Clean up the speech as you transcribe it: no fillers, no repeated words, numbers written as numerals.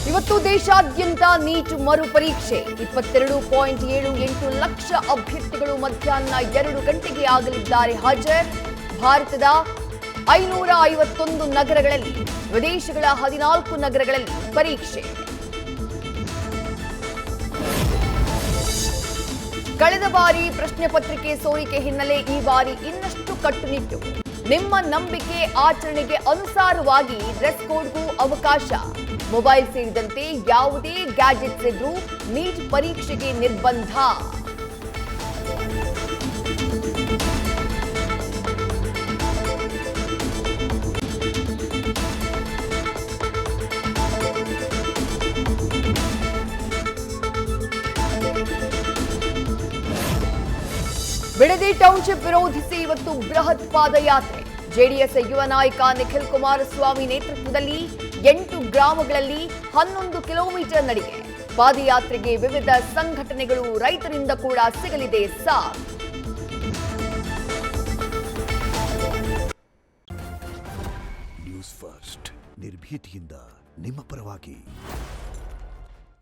ಇವತ್ತು ದೇಶಾದ್ಯಂತ ನೀಟ್ ಮರುಪರೀಕ್ಷೆ 22.78 ಲಕ್ಷ ಅಭ್ಯರ್ಥಿಗಳು ಮಧ್ಯಾಹ್ನ 2 ಗಂಟೆಗೆ ಆಗಲಿದ್ದಾರೆ ಹಾಜರ್. ಭಾರತದ 551 ನಗರಗಳಲ್ಲಿ, ವಿದೇಶಗಳ 14 ನಗರಗಳಲ್ಲಿ ಪರೀಕ್ಷೆ. ಕಳೆದ ಬಾರಿ ಪ್ರಶ್ನೆ ಪತ್ರಿಕೆ ಸೋರಿಕೆ ಹಿನ್ನೆಲೆ ಈ ಬಾರಿ ಇನ್ನಷ್ಟು ಕಟ್ಟುನಿಟ್ಟು. ನಿಮ್ಮ ನಂಬಿಕೆ ಆಚರಣೆಗೆ ಅನುಸಾರವಾಗಿ ಡ್ರೆಸ್ ಕೋಡ್ಗೂ ಅವಕಾಶ. ಮೊಬೈಲ್ ಸೇರಿದಂತೆ ಯಾವುದೇ ಗ್ಯಾಜೆಟ್ಸ್ ಇದ್ರೂ ನೀಟ್ ಪರೀಕ್ಷೆಗೆ ನಿರ್ಬಂಧ. ಬಿಡದಿ ಟೌನ್ಶಿಪ್ ವಿರೋಧಿಸಿ ಇವತ್ತು ಬೃಹತ್ ಪಾದಯಾತ್ರೆ. ಜೆಡಿಎಸ್ ಯುವ ನಾಯಕ ನಿಖಿಲ್ ಕುಮಾರಸ್ವಾಮಿ ನೇತೃತ್ವದಲ್ಲಿ 8 ಗ್ರಾಮಗಳಲ್ಲಿ 11 ಕಿಲೋಮೀಟರ್ ನಡಿಗೆ. ಪಾದಯಾತ್ರೆಗೆ ವಿವಿಧ ಸಂಘಟನೆಗಳು, ರೈತರಿಂದ ಕೂಡ ಸಿಗಲಿದೆ ಸಾಥ್. ನ್ಯೂಸ್ ಫಸ್ಟ್ ನಿರ್ಭೀತಿಯಿಂದ ನಿಮ್ಮ ಪರವಾಗಿ.